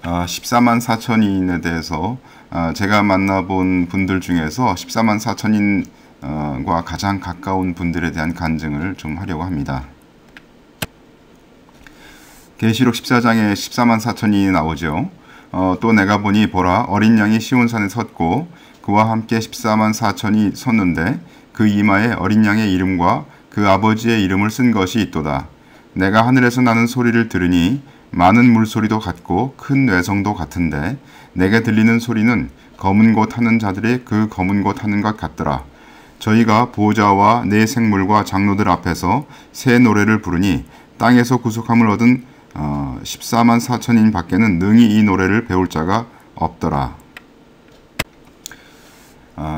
14만 4천인에 대해서 제가 만나본 분들 중에서 14만 4천인과 가장 가까운 분들에 대한 간증을 좀 하려고 합니다. 계시록 14장에 14만 4천인이 나오죠. 또 내가 보니 보라 어린 양이 시온산에 섰고 그와 함께 14만 4천이 섰는데 그 이마에 어린 양의 이름과 그 아버지의 이름을 쓴 것이 있도다. 내가 하늘에서 나는 소리를 들으니 많은 물소리도 같고 큰 외성도 같은데 내게 들리는 소리는 검은 곳 하는 자들의 그 검은 곳 하는 것 같더라. 저희가 보호자와 네 생물과 장로들 앞에서 새 노래를 부르니 땅에서 구속함을 얻은 14만 4천인 밖에는 능히 이 노래를 배울 자가 없더라.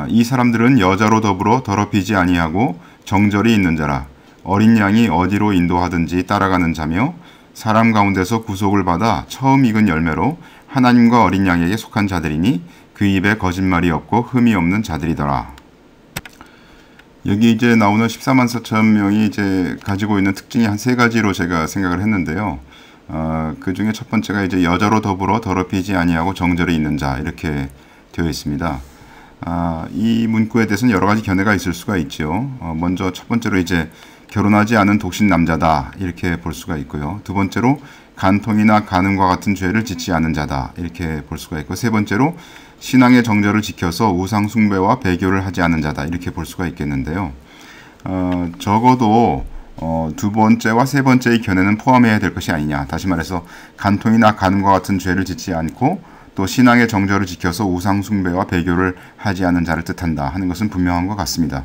이 사람들은 여자로 더불어 더럽히지 아니하고 정절이 있는 자라. 어린 양이 어디로 인도하든지 따라가는 자며 사람 가운데서 구속을 받아 처음 익은 열매로 하나님과 어린 양에게 속한 자들이니 그 입에 거짓말이 없고 흠이 없는 자들이더라. 여기 이제 나오는 14만 4천 명이 이제 가지고 있는 특징이 한 세 가지로 제가 생각을 했는데요. 그 중에 첫 번째가 이제 여자로 더불어 더럽히지 아니하고 정절이 있는 자 이렇게 되어 있습니다. 이 문구에 대해서는 여러 가지 견해가 있을 수가 있죠. 먼저 첫 번째로 이제 결혼하지 않은 독신 남자다 이렇게 볼 수가 있고요. 두 번째로 간통이나 간음과 같은 죄를 짓지 않은 자다 이렇게 볼 수가 있고, 세 번째로 신앙의 정절을 지켜서 우상 숭배와 배교를 하지 않은 자다 이렇게 볼 수가 있겠는데요. 적어도 두 번째와 세 번째의 견해는 포함해야 될 것이 아니냐. 다시 말해서 간통이나 간음과 같은 죄를 짓지 않고 또 신앙의 정절을 지켜서 우상 숭배와 배교를 하지 않은 자를 뜻한다 하는 것은 분명한 것 같습니다.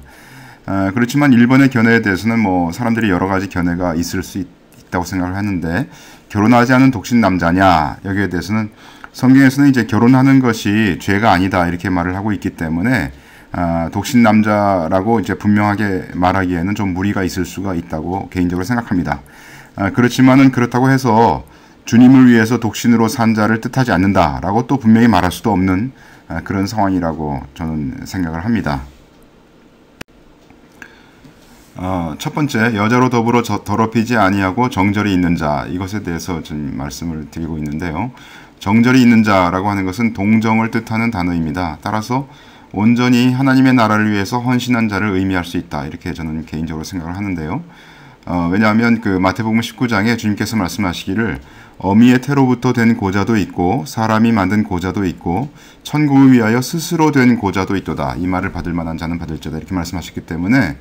그렇지만 1번의 견해에 대해서는 뭐 사람들이 여러 가지 견해가 있을 수 있다고 생각을 하는데, 결혼하지 않은 독신 남자냐 여기에 대해서는 성경에서는 이제 결혼하는 것이 죄가 아니다 이렇게 말을 하고 있기 때문에 독신 남자라고 이제 분명하게 말하기에는 좀 무리가 있을 수가 있다고 개인적으로 생각합니다. 그렇지만은 그렇다고 해서 주님을 위해서 독신으로 산 자를 뜻하지 않는다라고 또 분명히 말할 수도 없는 그런 상황이라고 저는 생각을 합니다. 첫 번째, 여자로 더불어 더럽히지 아니하고 정절이 있는 자, 이것에 대해서 좀 말씀을 드리고 있는데요. 정절이 있는 자라고 하는 것은 동정을 뜻하는 단어입니다. 따라서 온전히 하나님의 나라를 위해서 헌신한 자를 의미할 수 있다 이렇게 저는 개인적으로 생각을 하는데요. 왜냐하면 그 마태복음 19장에 주님께서 말씀하시기를 어미의 태로부터 된 고자도 있고 사람이 만든 고자도 있고 천국을 위하여 스스로 된 고자도 있도다. 이 말을 받을 만한 자는 받을지어다 이렇게 말씀하셨기 때문에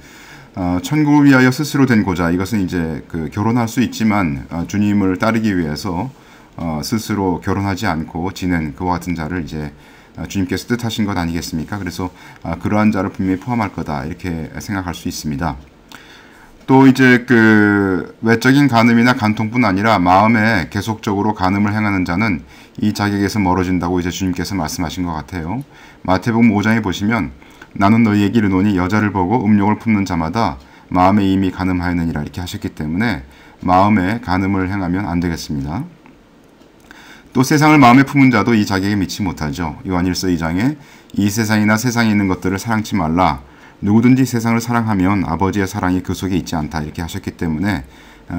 천국을 위하여 스스로 된 고자, 이것은 이제 그 결혼할 수 있지만 주님을 따르기 위해서 스스로 결혼하지 않고 지낸 그와 같은 자를 이제 주님께서 뜻하신 것 아니겠습니까? 그래서 그러한 자를 분명히 포함할 거다 이렇게 생각할 수 있습니다. 또 이제 그 외적인 간음이나 간통뿐 아니라 마음에 계속적으로 간음을 행하는 자는 이 자격에서 멀어진다고 이제 주님께서 말씀하신 것 같아요. 마태복음 5장에 보시면 나는 너희에게 이르노니 여자를 보고 음욕을 품는 자마다 마음에 이미 간음하였느니라 이렇게 하셨기 때문에 마음에 간음을 행하면 안 되겠습니다. 또 세상을 마음에 품은 자도 이 자격에 미치지 못하죠. 요한일서 2장에 이 세상이나 세상에 있는 것들을 사랑치 말라. 누구든지 세상을 사랑하면 아버지의 사랑이 그 속에 있지 않다 이렇게 하셨기 때문에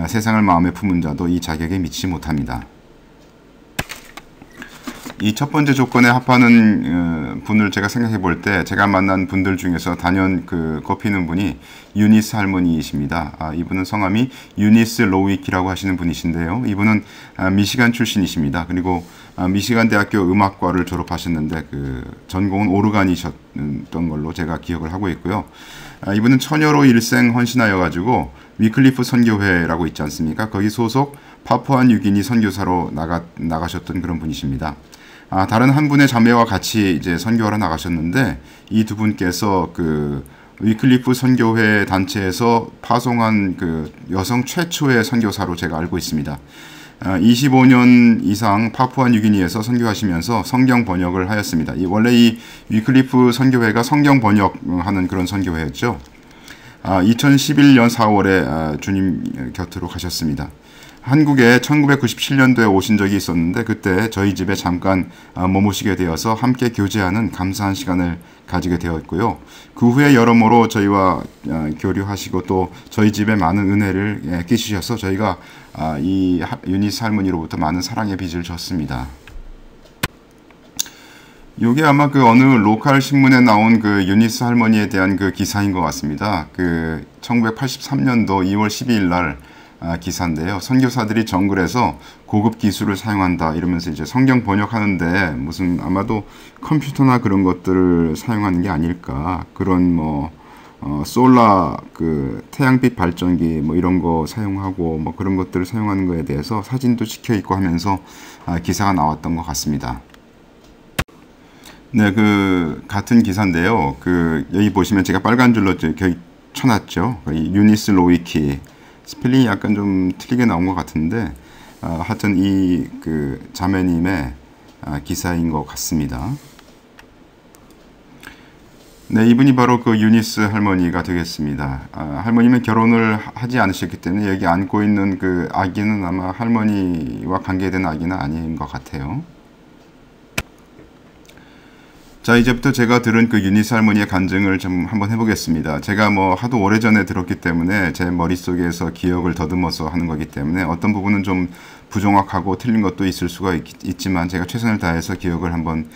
세상을 마음에 품은 자도 이 자격에 미치지 못합니다. 이 첫 번째 조건에 합하는 분을 제가 생각해 볼 때 제가 만난 분들 중에서 단연 꼽히는 분이 유니스 할머니이십니다. 이분은 성함이 유니스 로위키라고 하시는 분이신데요. 이분은 미시간 출신이십니다. 그리고 미시간 대학교 음악과를 졸업하셨는데 전공은 오르간이셨던 걸로 제가 기억을 하고 있고요. 이분은 처녀로 일생 헌신하여 가지고 위클리프 선교회라고 있지 않습니까? 거기 소속 파푸아 뉴기니 선교사로 나가셨던 그런 분이십니다. 다른 한 분의 자매와 같이 이제 선교하러 나가셨는데 이 두 분께서 위클리프 선교회 단체에서 파송한 여성 최초의 선교사로 제가 알고 있습니다. 25년 이상 파푸아 뉴기니에서 선교하시면서 성경 번역을 하였습니다. 원래 이 위클리프 선교회가 성경 번역하는 그런 선교회였죠. 2011년 4월에 주님 곁으로 가셨습니다. 한국에 1997년도에 오신 적이 있었는데 그때 저희 집에 잠깐 머무시게 되어서 함께 교제하는 감사한 시간을 가지게 되었고요. 그 후에 여러모로 저희와 교류하시고 또 저희 집에 많은 은혜를 끼치셔서 저희가 이 유니스 할머니로부터 많은 사랑의 빚을 졌습니다. 요게 아마 그 어느 로컬 신문에 나온 그 유니스 할머니에 대한 그 기사인 것 같습니다. 그 1983년도 2월 12일 날 기사인데요. 선교사들이 정글에서 고급 기술을 사용한다 이러면서 이제 성경 번역하는데 무슨 아마도 컴퓨터나 그런 것들을 사용하는 게 아닐까. 그런 뭐 솔라 그 태양빛 발전기 뭐 이런 거 사용하고 뭐 그런 것들을 사용하는 거에 대해서 사진도 찍혀 있고 하면서 기사가 나왔던 것 같습니다. 네, 그 같은 기사인데요. 그 여기 보시면 제가 빨간 줄로 여기 쳐놨죠. 유니스 로이키 스펠링이 약간 좀 틀리게 나온 것 같은데 하여튼 이 그 자매님의 기사인 것 같습니다. 네, 이분이 바로 그 유니스 할머니가 되겠습니다. 할머님은 결혼을 하지 않으셨기 때문에 여기 안고 있는 그 아기는 아마 할머니와 관계된 아기는 아닌 것 같아요. 자, 이제부터 제가 들은 그 유니스 할머니의 간증을 좀 한번 해보겠습니다. 제가 뭐 하도 오래전에 들었기 때문에 제 머릿속에서 기억을 더듬어서 하는 거기 때문에 어떤 부분은 좀 부정확하고 틀린 것도 있을 수가 있지만 제가 최선을 다해서 기억을 한번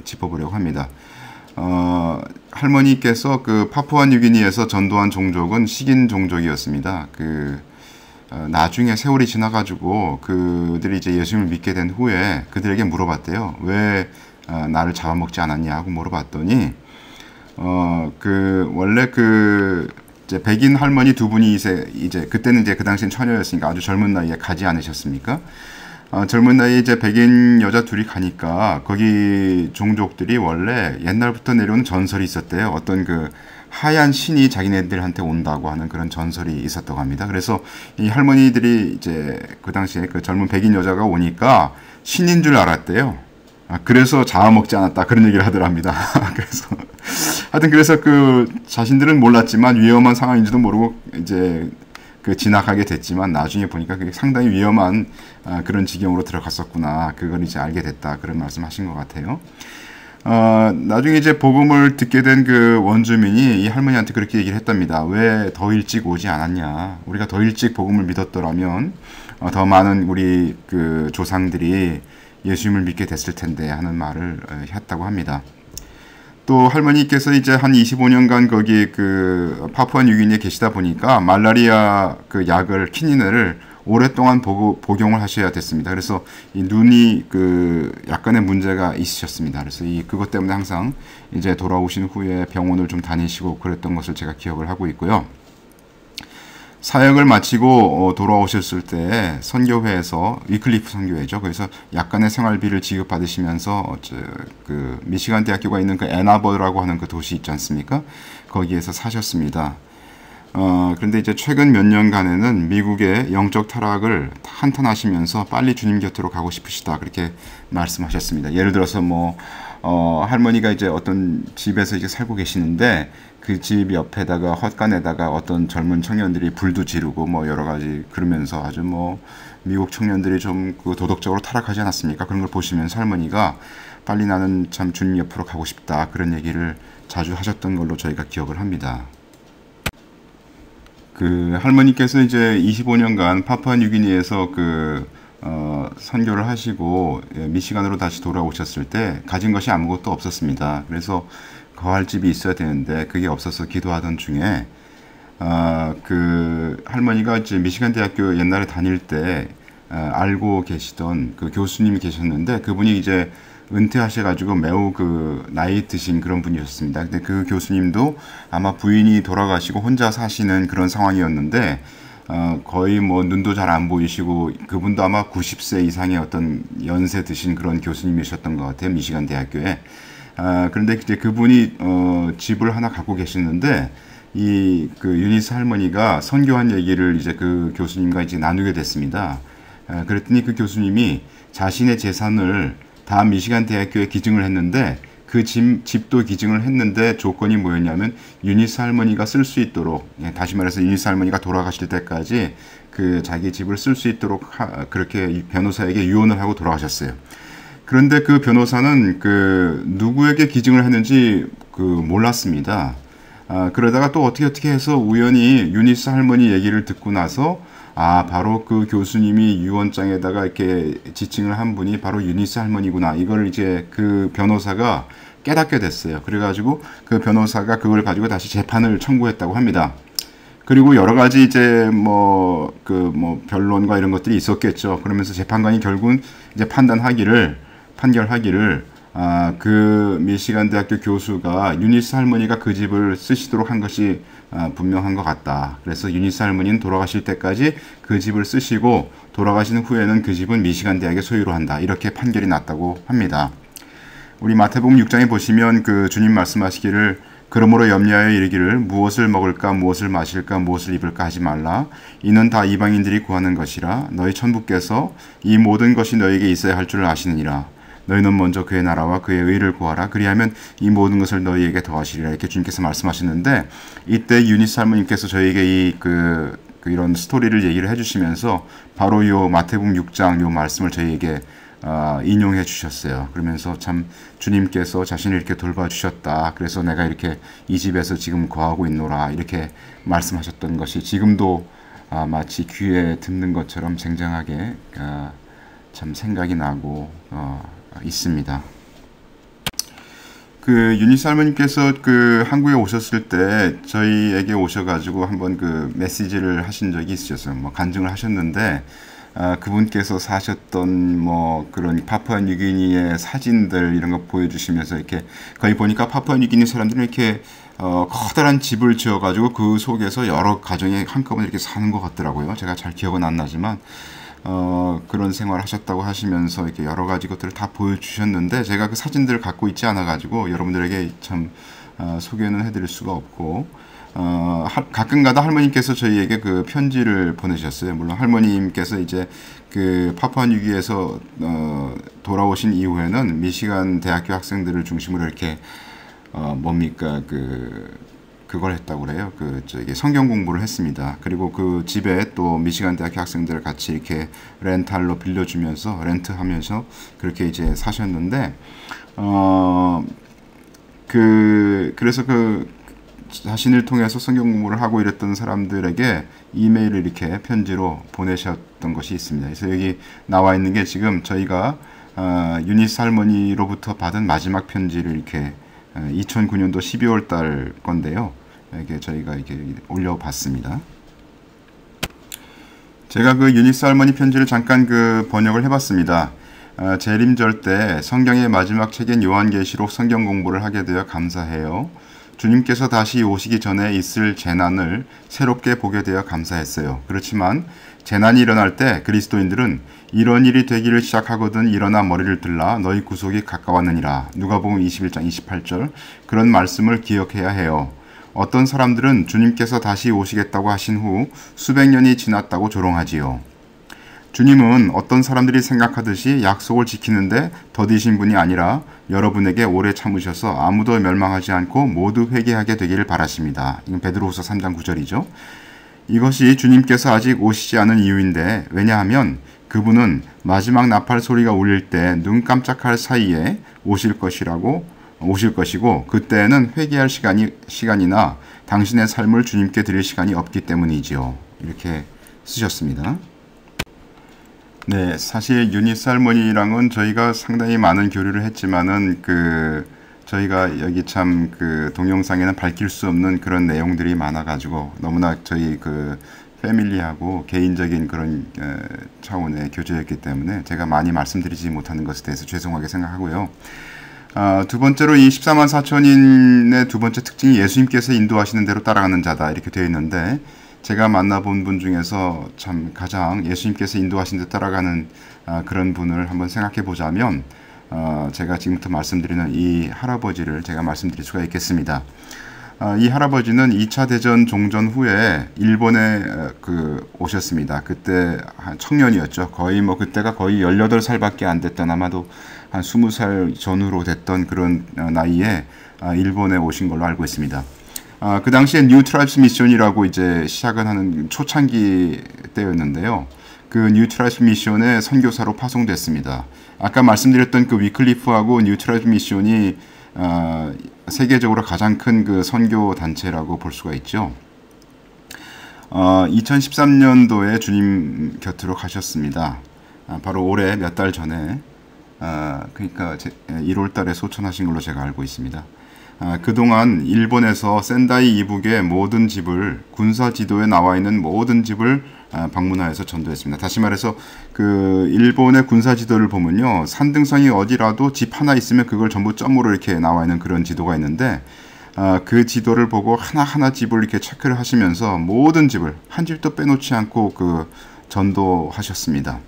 짚어보려고 합니다. 할머니께서 그 파푸아뉴기니에서 전도한 종족은 식인 종족이었습니다. 나중에 세월이 지나가지고 그들이 이제 예수님을 믿게 된 후에 그들에게 물어봤대요. 왜 나를 잡아먹지 않았냐 하고 물어봤더니 원래 이제 백인 할머니 두 분이 이제 그때는 이제 그 당시엔 처녀였으니까 아주 젊은 나이에 가지 않으셨습니까? 젊은 나이에 이제 백인 여자 둘이 가니까 거기 종족들이 원래 옛날부터 내려온 전설이 있었대요. 어떤 그 하얀 신이 자기네들한테 온다고 하는 그런 전설이 있었다고 합니다. 그래서 이 할머니들이 이제 그 당시에 그 젊은 백인 여자가 오니까 신인 줄 알았대요. 그래서 잡아먹지 않았다 그런 얘기를 하더랍니다. 그래서 그 자신들은 몰랐지만 위험한 상황인지도 모르고 이제 그 지나가게 됐지만 나중에 보니까 그게 상당히 위험한 그런 지경으로 들어갔었구나. 그걸 이제 알게 됐다. 그런 말씀하신 것 같아요. 나중에 이제 복음을 듣게 된 그 원주민이 이 할머니한테 그렇게 얘기를 했답니다. 왜 더 일찍 오지 않았냐? 우리가 더 일찍 복음을 믿었더라면 더 많은 우리 그 조상들이 예수님을 믿게 됐을 텐데 하는 말을 했다고 합니다. 또 할머니께서 이제 한 25년간 거기 그 파푸아뉴기니에 계시다 보니까 말라리아 그 약을 키니네를 오랫동안 복용을 하셔야 됐습니다. 그래서 이 눈이 그 약간의 문제가 있으셨습니다. 그래서 그것 때문에 항상 이제 돌아오신 후에 병원을 좀 다니시고 그랬던 것을 제가 기억을 하고 있고요. 사역을 마치고 돌아오셨을 때 선교회에서 위클리프 선교회죠. 그래서 약간의 생활비를 지급받으시면서 그 미시간 대학교가 있는 그 애나버라고 하는 그 도시 있지 않습니까? 거기에서 사셨습니다. 그런데 이제 최근 몇 년간에는 미국의 영적 타락을 한탄하시면서 빨리 주님 곁으로 가고 싶으시다 그렇게 말씀하셨습니다. 예를 들어서 뭐 할머니가 이제 어떤 집에서 이제 살고 계시는데 그 집 옆에다가 헛간에다가 어떤 젊은 청년들이 불도 지르고 뭐 여러 가지 그러면서 아주 뭐 미국 청년들이 좀 그 도덕적으로 타락하지 않았습니까? 그런 걸 보시면서 할머니가 빨리 나는 참 주님 옆으로 가고 싶다 그런 얘기를 자주 하셨던 걸로 저희가 기억을 합니다. 그 할머니께서 이제 25년간 파푸아뉴기니에서 선교를 하시고 미시간으로 다시 돌아오셨을 때 가진 것이 아무것도 없었습니다. 그래서 거할 집이 있어야 되는데 그게 없어서 기도하던 중에 그 할머니가 이제 미시간 대학교 옛날에 다닐 때 알고 계시던 그 교수님이 계셨는데 그분이 이제 은퇴하셔가지고 매우 그 나이 드신 그런 분이셨습니다. 근데 그 교수님도 아마 부인이 돌아가시고 혼자 사시는 그런 상황이었는데 거의 뭐 눈도 잘 안 보이시고 그분도 아마 90세 이상의 어떤 연세 드신 그런 교수님이셨던 것 같아요. 미시간 대학교에. 그런데 이제 그분이 집을 하나 갖고 계시는데 이 그 유니스 할머니가 선교한 얘기를 이제 그 교수님과 이제 나누게 됐습니다. 그랬더니 그 교수님이 자신의 재산을 다 미시간 대학교에 기증을 했는데 그 집도 기증을 했는데 조건이 뭐였냐면 유니스 할머니가 쓸 수 있도록 다시 말해서 유니스 할머니가 돌아가실 때까지 그 자기 집을 쓸 수 있도록 그렇게 변호사에게 유언을 하고 돌아가셨어요. 그런데 그 변호사는 그 누구에게 기증을 했는지 그 몰랐습니다. 그러다가 또 어떻게 해서 우연히 유니스 할머니 얘기를 듣고 나서 아, 바로 그 교수님이 유언장에다가 이렇게 지칭을 한 분이 바로 유니스 할머니구나. 이걸 이제 그 변호사가 깨닫게 됐어요. 그래가지고 그 변호사가 그걸 가지고 다시 재판을 청구했다고 합니다. 그리고 여러 가지 이제 변론과 이런 것들이 있었겠죠. 그러면서 재판관이 결국은 이제 판결하기를 그 미시간 대학교 교수가 유니스 할머니가 그 집을 쓰시도록 한 것이 분명한 것 같다. 그래서 유니스 할머니는 돌아가실 때까지 그 집을 쓰시고 돌아가신 후에는 그 집은 미시간 대학의 소유로 한다. 이렇게 판결이 났다고 합니다. 우리 마태복음 6장에 보시면 그 주님 말씀하시기를 그러므로 염려하여 이르기를 무엇을 먹을까 무엇을 마실까 무엇을 입을까 하지 말라. 이는 다 이방인들이 구하는 것이라. 너희 천부께서 이 모든 것이 너에게 있어야 할 줄 아시느니라. 너희는 먼저 그의 나라와 그의 의를 구하라. 그리하면 이 모든 것을 너희에게 더하시리라. 이렇게 주님께서 말씀하셨는데 이때 유니스 할머님께서 저에게 이런 스토리를 얘기를 해주시면서 바로 요 마태복음 6장 요 말씀을 저희에게 인용해 주셨어요. 그러면서 참 주님께서 자신을 이렇게 돌봐주셨다. 그래서 내가 이렇게 이 집에서 지금 거하고 있노라. 이렇게 말씀하셨던 것이 지금도 마치 귀에 듣는 것처럼 생생하게 참 생각이 나고 있습니다. 그 유니스 할머님께서 그 한국에 오셨을 때 저희에게 오셔가지고 한번 그 메시지를 하신 적이 있으셨어요. 뭐 간증을 하셨는데 그분께서 사셨던 그런 파푸아뉴기니의 사진들 이런 거 보여주시면서 이렇게 거기 보니까 파푸아뉴기니 사람들은 이렇게 커다란 집을 지어가지고 그 속에서 여러 가정이 한꺼번에 이렇게 사는 것 같더라고요. 제가 잘 기억은 안 나지만 그런 생활을 하셨다고 하시면서 이렇게 여러 가지 것들을 다 보여주셨는데 제가 그 사진들을 갖고 있지 않아가지고 여러분들에게 참 소개는 해드릴 수가 없고 가끔가다 할머님께서 저희에게 그 편지를 보내주셨어요. 물론 할머님께서 이제 그 파푸아뉴기니에서 돌아오신 이후에는 미시간 대학교 학생들을 중심으로 이렇게 그걸 했다고 그래요. 성경 공부를 했습니다. 그리고 그 집에 또 미시간 대학교 학생들을 같이 이렇게 렌탈로 빌려주면서 렌트하면서 그렇게 이제 사셨는데 그래서 자신을 통해서 성경 공부를 하고 이랬던 사람들에게 이메일을 이렇게 편지로 보내셨던 것이 있습니다. 그래서 여기 나와 있는 게 지금 저희가 유니스 할머니로부터 받은 마지막 편지를 이렇게 2009년도 12월 달 건데요. 이게 저희가 이렇게 올려봤습니다. 제가 그 유니스 할머니 편지를 잠깐 번역을 해봤습니다. 재림절 때 성경의 마지막 책인 요한계시록 성경 공부를 하게 되어 감사해요. 주님께서 다시 오시기 전에 있을 재난을 새롭게 보게 되어 감사했어요. 그렇지만 재난이 일어날 때 그리스도인들은 이런 일이 되기를 시작하거든 일어나 머리를 들라 너희 구속이 가까웠느니라. 누가복음 21장 28절 그런 말씀을 기억해야 해요. 어떤 사람들은 주님께서 다시 오시겠다고 하신 후 수백 년이 지났다고 조롱하지요. 주님은 어떤 사람들이 생각하듯이 약속을 지키는데 더디신 분이 아니라 여러분에게 오래 참으셔서 아무도 멸망하지 않고 모두 회개하게 되기를 바라십니다. 이건 베드로후서 3장 9절이죠. 이것이 주님께서 아직 오시지 않은 이유인데 왜냐하면 그분은 마지막 나팔 소리가 울릴 때 눈 깜짝할 사이에 오실 것이고 그때에는 회개할 시간이나 당신의 삶을 주님께 드릴 시간이 없기 때문이지요. 이렇게 쓰셨습니다. 네, 사실 유니스 할머니랑은 저희가 상당히 많은 교류를 했지만은 저희가 여기 참 동영상에는 밝힐 수 없는 그런 내용들이 많아가지고 너무나 저희 패밀리하고 개인적인 그런 차원의 교제였기 때문에 제가 많이 말씀드리지 못하는 것에 대해서 죄송하게 생각하고요. 두 번째로 이 14만 4천인의 두 번째 특징이 예수님께서 인도하시는 대로 따라가는 자다 이렇게 되어 있는데 제가 만나본 분 중에서 참 가장 예수님께서 인도하신 데 따라가는 그런 분을 한번 생각해 보자면 제가 지금부터 말씀드리는 이 할아버지를 제가 말씀드릴 수가 있겠습니다. 이 할아버지는 2차 대전 종전 후에 일본에 오셨습니다. 그때 한 청년이었죠. 그때가 거의 18살밖에 안 됐던 아마도 한 20살 전후로 됐던 그런 나이에 일본에 오신 걸로 알고 있습니다. 그 당시에 뉴 트라이브스 미션이라고 이제 시작을 하는 초창기 때였는데요. 그 뉴 트라이브스 미션의 선교사로 파송됐습니다. 아까 말씀드렸던 그 위클리프하고 뉴 트라이브스 미션이 세계적으로 가장 큰 선교 단체라고 볼 수가 있죠. 2013년도에 주님 곁으로 가셨습니다. 바로 올해 몇 달 전에, 그러니까 1월 달에 소천하신 걸로 제가 알고 있습니다. 그동안 일본에서 센다이 이북의 모든 집을, 군사 지도에 나와 있는 모든 집을 방문하여서 전도했습니다. 다시 말해서 그 일본의 군사 지도를 보면요, 산등성이 어디라도 집 하나 있으면 그걸 전부 점으로 이렇게 나와 있는 그런 지도가 있는데, 그 지도를 보고 하나하나 집을 이렇게 체크를 하시면서 모든 집을 한 집도 빼놓지 않고 그 전도하셨습니다.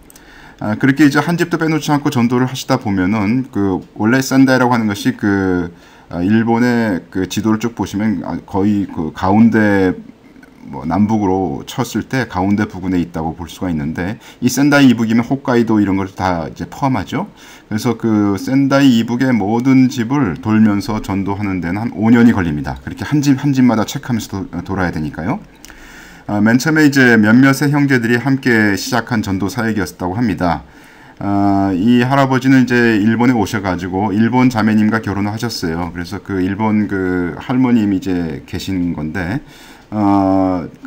그렇게 이제 한 집도 빼놓지 않고 전도를 하시다 보면은 그 원래 센다이라고 하는 것이 그 일본의 그 지도를 쭉 보시면 거의 그 가운데 뭐 남북으로 쳤을 때 가운데 부근에 있다고 볼 수가 있는데, 이 센다이 이북이면 홋카이도 이런 걸 다 이제 포함하죠. 그래서 그 센다이 이북의 모든 집을 돌면서 전도하는 데는 한 5년이 걸립니다. 그렇게 한 집마다 체크하면서 돌아야 되니까요. 맨 처음에 이제 몇몇의 형제들이 함께 시작한 전도 사역이었다고 합니다. 이 할아버지는 이제 일본에 오셔가지고 일본 자매님과 결혼을 하셨어요. 그래서 그 일본 그 할머님이 이제 계신 건데,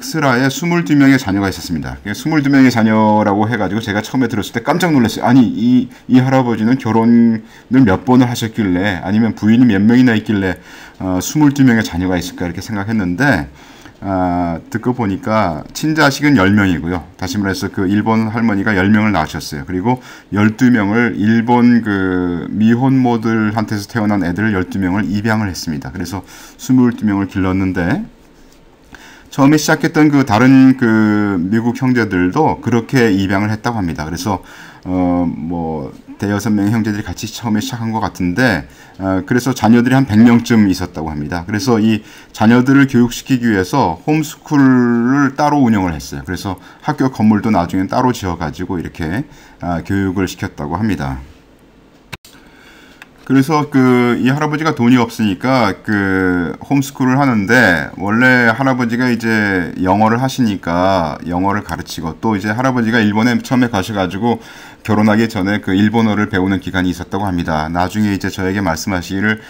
스라에 22명의 자녀가 있었습니다. 22명의 자녀라고 해가지고 제가 처음에 들었을 때 깜짝 놀랐어요. 아니, 이 할아버지는 결혼을 몇 번을 하셨길래, 아니면 부인이 몇 명이나 있길래 22명의 자녀가 있을까 이렇게 생각했는데, 듣고 보니까 친자식은 10명이고요. 다시 말해서 그 일본 할머니가 10명을 낳으셨어요. 그리고 12명을 일본 그 미혼모들한테서 태어난 애들 12명을 입양을 했습니다. 그래서 22명을 길렀는데, 처음에 시작했던 그 다른 그 미국 형제들도 그렇게 입양을 했다고 합니다. 그래서 뭐 대여섯 명의 형제들이 같이 처음에 시작한 것 같은데, 그래서 자녀들이 한 100명쯤 있었다고 합니다. 그래서 이 자녀들을 교육시키기 위해서 홈스쿨을 따로 운영을 했어요. 그래서 학교 건물도 나중에 따로 지어가지고 이렇게 교육을 시켰다고 합니다. 그래서 이 할아버지가 돈이 없으니까 그 홈스쿨을 하는데, 원래 할아버지가 이제 영어를 하시니까 영어를 가르치고, 또 이제 할아버지가 일본에 처음에 가셔가지고 결혼하기 전에 그 일본어를 배우는 기간이 있었다고 합니다. 나중에 이제 저에게 말씀하시기를,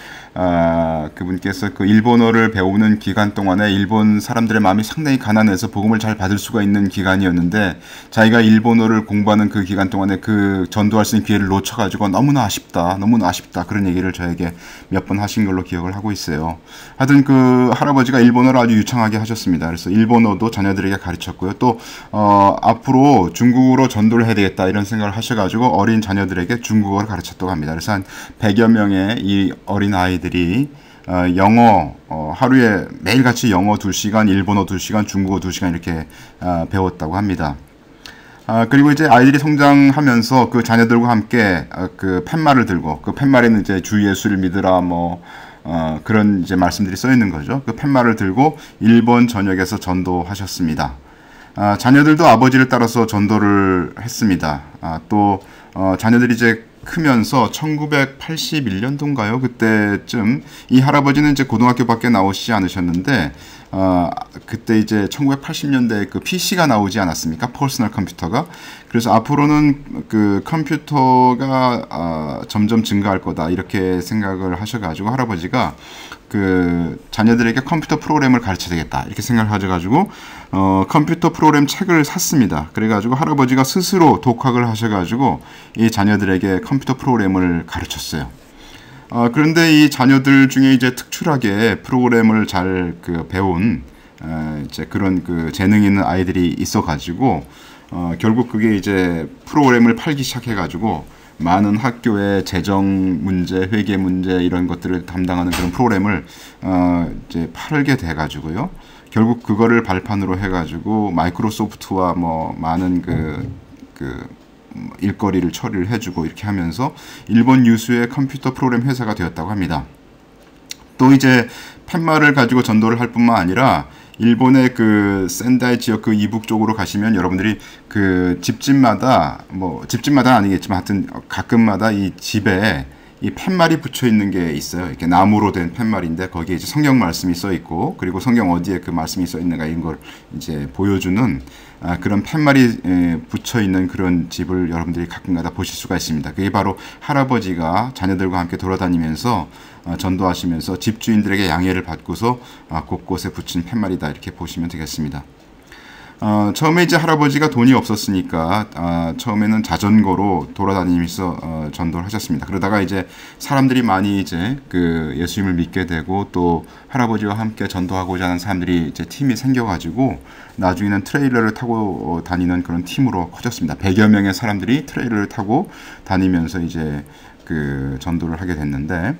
그분께서 그 일본어를 배우는 기간 동안에 일본 사람들의 마음이 상당히 가난해서 복음을 잘 받을 수가 있는 기간이었는데, 자기가 일본어를 공부하는 그 기간 동안에 그 전도할 수 있는 기회를 놓쳐가지고 너무나 아쉽다, 그런 얘기를 저에게 몇 번 하신 걸로 기억을 하고 있어요. 하여튼 그 할아버지가 일본어를 아주 유창하게 하셨습니다. 그래서 일본어도 자녀들에게 가르쳤고요. 또 앞으로 중국어로 전도를 해야 되겠다 이런 생각을 하셔가지고 어린 자녀들에게 중국어를 가르쳤다고 합니다. 그래서 한 100여 명의 이 어린 아이들이 영어 하루에 매일같이 영어 2시간, 일본어 2시간, 중국어 2시간 이렇게 배웠다고 합니다. 그리고 이제 아이들이 성장하면서 그 자녀들과 함께 그 팻말을 들고, 그 팻말에는 이제 주 예수를 믿으라 뭐 그런 이제 말씀들이 써 있는 거죠. 그 팻말을 들고 일본 전역에서 전도하셨습니다. 자녀들도 아버지를 따라서 전도를 했습니다. 또 자녀들이 이제 크면서 1981년도인가요? 그때쯤 이 할아버지는 이제 고등학교밖에 나오시지 않으셨는데, 그때 이제 1980년대에 그 PC가 나오지 않았습니까? 퍼스널 컴퓨터가. 그래서 앞으로는 그 컴퓨터가 점점 증가할 거다 이렇게 생각을 하셔가지고 할아버지가 그 자녀들에게 컴퓨터 프로그램을 가르쳐야 되겠다 이렇게 생각을 하셔가지고 컴퓨터 프로그램 책을 샀습니다. 그래가지고 할아버지가 스스로 독학을 하셔가지고 이 자녀들에게 컴퓨터 프로그램을 가르쳤어요. 그런데 이 자녀들 중에 이제 특출하게 프로그램을 잘 그 배운 이제 그런 그 재능 있는 아이들이 있어가지고 결국 그게 이제 프로그램을 팔기 시작해가지고 많은 학교의 재정 문제, 회계 문제 이런 것들을 담당하는 그런 프로그램을 이제 팔게 돼가지고요. 결국 그거를 발판으로 해가지고 마이크로소프트와 뭐 많은 일거리를 처리를 해주고 이렇게 하면서 일본 유수의 컴퓨터 프로그램 회사가 되었다고 합니다. 또 이제 팻말을 가지고 전도를 할 뿐만 아니라 일본의 그 센다이 지역 그 이북 쪽으로 가시면 여러분들이 그 집집마다 아니겠지만 하여튼 가끔마다 이 집에 이 팻말이 붙여 있는 게 있어요. 이렇게 나무로 된 팻말인데 거기에 이제 성경 말씀이 써 있고, 그리고 성경 어디에 그 말씀이 써 있는가 이런 걸 이제 보여주는 그런 팻말이 붙여 있는 그런 집을 여러분들이 가끔가다 보실 수가 있습니다. 그게 바로 할아버지가 자녀들과 함께 돌아다니면서 전도하시면서 집주인들에게 양해를 받고서 곳곳에 붙인 팻말이다 이렇게 보시면 되겠습니다. 처음에 이제 할아버지가 돈이 없었으니까 처음에는 자전거로 돌아다니면서 전도를 하셨습니다. 그러다가 이제 사람들이 많이 이제 그 예수님을 믿게 되고 또 할아버지와 함께 전도하고자 하는 사람들이 이제 팀이 생겨가지고 나중에는 트레일러를 타고 다니는 그런 팀으로 커졌습니다. 100여 명의 사람들이 트레일러를 타고 다니면서 이제 그 전도를 하게 됐는데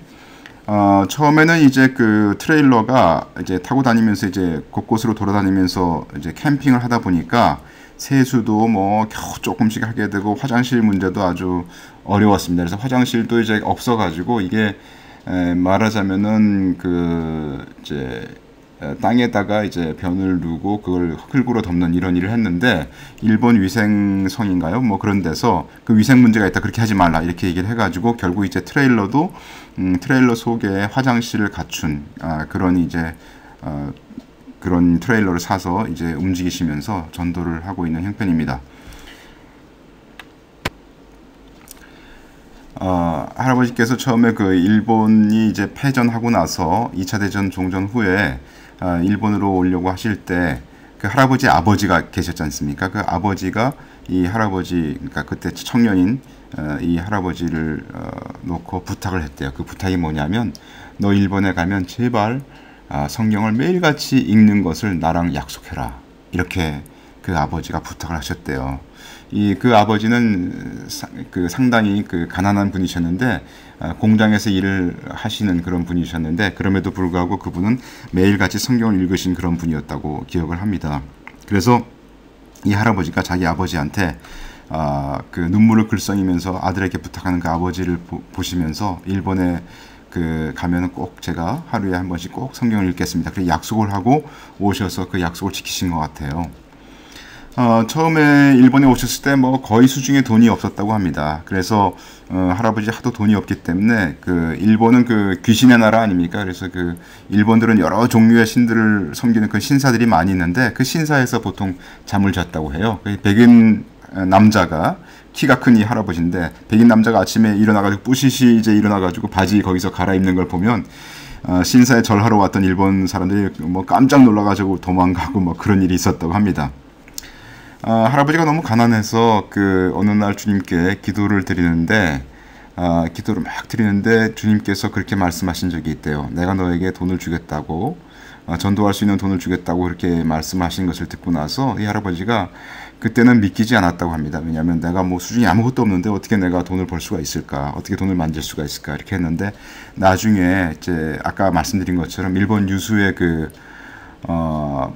처음에는 이제 그 트레일러가 이제 타고 다니면서 이제 곳곳으로 돌아다니면서 이제 캠핑을 하다 보니까 세수도 뭐 겨우 조금씩 하게 되고 화장실 문제도 아주 어려웠습니다. 그래서 화장실도 이제 없어가지고 이게 말하자면은 그 이제 땅에다가 이제 변을 누고 그걸 흙으로 덮는 이런 일을 했는데 일본 위생성인가요? 뭐 그런 데서 그 위생 문제가 있다 그렇게 하지 말라 이렇게 얘기를 해가지고 결국 이제 트레일러도 트레일러 속에 화장실을 갖춘 그런 이제 그런 트레일러를 사서 이제 움직이시면서 전도를 하고 있는 형편입니다. 할아버지께서 처음에 그 일본이 이제 패전하고 나서 2차 대전 종전 후에 일본으로 오려고 하실 때 그 할아버지 아버지가 계셨지 않습니까? 그 아버지가 이 할아버지 그러니까 그때 청년인 이 할아버지를 놓고 부탁을 했대요. 그 부탁이 뭐냐면 너 일본에 가면 제발 성경을 매일같이 읽는 것을 나랑 약속해라. 이렇게 그 아버지가 부탁을 하셨대요. 그 아버지는 상당히 그 가난한 분이셨는데 공장에서 일을 하시는 그런 분이셨는데 그럼에도 불구하고 그분은 매일같이 성경을 읽으신 그런 분이었다고 기억을 합니다. 그래서 이 할아버지가 자기 아버지한테 그 눈물을 글썽이면서 아들에게 부탁하는 그 아버지를 보시면서 일본에 그 가면은 꼭 제가 하루에 한 번씩 꼭 성경을 읽겠습니다. 그렇게 약속을 하고 오셔서 그 약속을 지키신 것 같아요. 처음에 일본에 오셨을 때 뭐 거의 수중에 돈이 없었다고 합니다. 그래서 할아버지 하도 돈이 없기 때문에 그 일본은 그 귀신의 나라 아닙니까? 그래서 그 일본들은 여러 종류의 신들을 섬기는 그 신사들이 많이 있는데 그 신사에서 보통 잠을 잤다고 해요. 백인 남자가 키가 큰 이 할아버지인데 백인 남자가 아침에 일어나가지고 뿌시시 이제 일어나가지고 바지 거기서 갈아입는 걸 보면 신사에 절하러 왔던 일본 사람들이 뭐 깜짝 놀라가지고 도망가고 뭐 그런 일이 있었다고 합니다. 할아버지가 너무 가난해서 그 어느 날 주님께 기도를 드리는데 기도를 막 드리는데 주님께서 그렇게 말씀하신 적이 있대요. 내가 너에게 돈을 주겠다고 전도할 수 있는 돈을 주겠다고 그렇게 말씀하신 것을 듣고 나서 이 할아버지가 그때는 믿기지 않았다고 합니다. 왜냐하면 내가 뭐 수준이 아무것도 없는데 어떻게 내가 돈을 벌 수가 있을까? 어떻게 돈을 만질 수가 있을까? 이렇게 했는데 나중에 이제 아까 말씀드린 것처럼 일본 유수의 그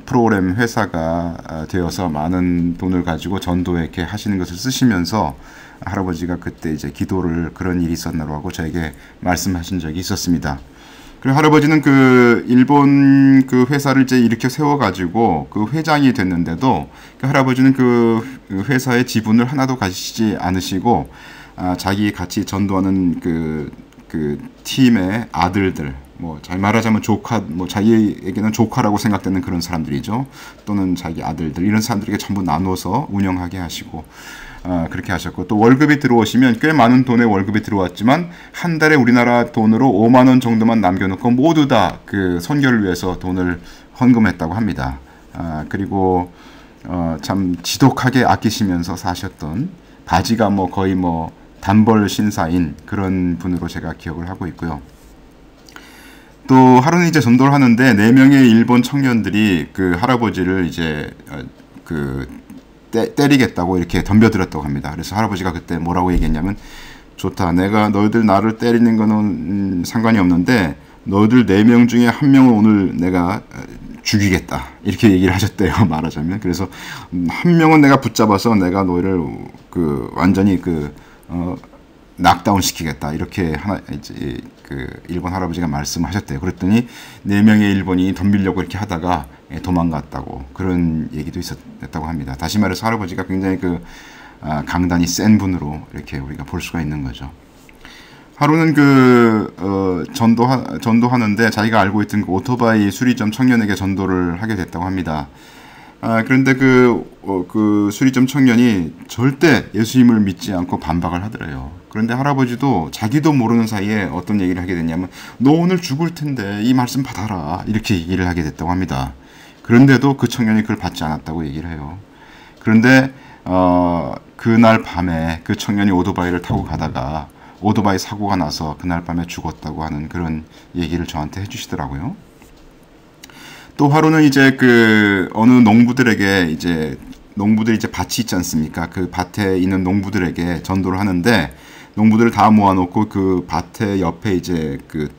프로그램 회사가 되어서 많은 돈을 가지고 전도에 이렇게 하시는 것을 쓰시면서 할아버지가 그때 이제 기도를 그런 일이 있었나로 하고 저에게 말씀하신 적이 있었습니다. 그리고 할아버지는 그 일본 그 회사를 이제 일으켜 세워가지고 그 회장이 됐는데도 그 할아버지는 그 회사의 지분을 하나도 가지지 않으시고 자기 같이 전도하는 그 팀의 아들들 뭐 잘 말하자면 조카 뭐 자기에게는 조카라고 생각되는 그런 사람들이죠. 또는 자기 아들들 이런 사람들에게 전부 나눠서 운영하게 하시고 그렇게 하셨고 또 월급이 들어오시면 꽤 많은 돈의 월급이 들어왔지만 한 달에 우리나라 돈으로 5만 원 정도만 남겨놓고 모두 다 그 선교를 위해서 돈을 헌금했다고 합니다. 그리고 참 지독하게 아끼시면서 사셨던 바지가 뭐 거의 뭐 단벌 신사인 그런 분으로 제가 기억을 하고 있고요. 또 하루는 이제 전도를 하는데 4명의 일본 청년들이 그 할아버지를 이제 때리겠다고 이렇게 덤벼들었다고 합니다. 그래서 할아버지가 그때 뭐라고 얘기했냐면 좋다. 내가 너희들 나를 때리는 거는 상관이 없는데 너희들 4명 중에 1명을 오늘 내가 죽이겠다. 이렇게 얘기를 하셨대요. 말하자면. 그래서 1명은 내가 붙잡아서 내가 너희를 완전히 낙다운 시키겠다. 이렇게 이제 일본 할아버지가 말씀하셨대요. 그랬더니 4명의 일본인이 덤비려고 이렇게 하다가 도망갔다고 그런 얘기도 있었다고 합니다. 다시 말해서 할아버지가 굉장히 강단이 센 분으로 이렇게 우리가 볼 수가 있는 거죠. 하루는 전도하는데 자기가 알고 있던 그 오토바이 수리점 청년에게 전도를 하게 됐다고 합니다. 그런데 그 수리점 청년이 절대 예수님을 믿지 않고 반박을 하더래요. 그런데 할아버지도 자기도 모르는 사이에 어떤 얘기를 하게 됐냐면 너 오늘 죽을 텐데 이 말씀 받아라 이렇게 얘기를 하게 됐다고 합니다. 그런데도 그 청년이 그걸 받지 않았다고 얘기를 해요. 그런데 그날 밤에 그 청년이 오토바이를 타고 가다가 오토바이 사고가 나서 그날 밤에 죽었다고 하는 그런 얘기를 저한테 해주시더라고요. 또 하루는 이제 그 어느 농부들에게 농부들이 밭이 있지 않습니까? 그 밭에 있는 농부들에게 전도를 하는데 농부들을 다 모아놓고 그 밭의 옆에 이제 그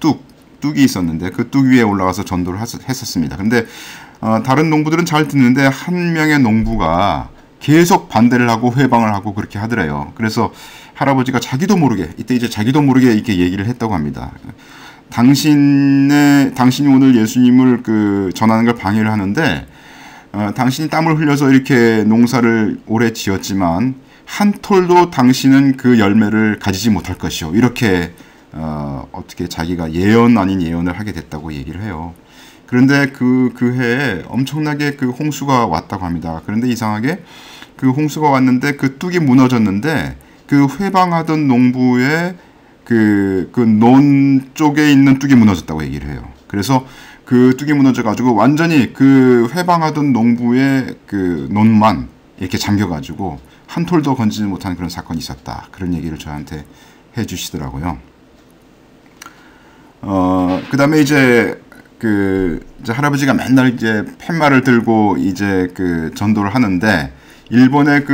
뚝이 있었는데 그 뚝 위에 올라가서 전도를 했었습니다. 근데 다른 농부들은 잘 듣는데 한 명의 농부가 계속 반대를 하고 회방을 하고 그렇게 하더래요. 그래서 할아버지가 자기도 모르게 이렇게 얘기를 했다고 합니다. 당신이 오늘 예수님을 전하는 걸 방해를 하는데 당신이 땀을 흘려서 이렇게 농사를 오래 지었지만 한 톨도 당신은 그 열매를 가지지 못할 것이요. 이렇게 어떻게 자기가 예언 아닌 예언을 하게 됐다고 얘기를 해요. 그런데 그 해에 엄청나게 그 홍수가 왔다고 합니다. 그런데 이상하게 그 홍수가 왔는데 그 뚝이 무너졌는데 그 회방하던 농부의 논 쪽에 있는 뚝이 무너졌다고 얘기를 해요. 그래서 그 뚝이 무너져가지고 완전히 그 회방하던 농부의 그 논만 이렇게 잠겨가지고 한 톨도 건지지 못하는 그런 사건이 있었다. 그런 얘기를 저한테 해주시더라고요. 그 다음에 이제 할아버지가 맨날 이제 팻말을 들고 전도를 하는데 일본의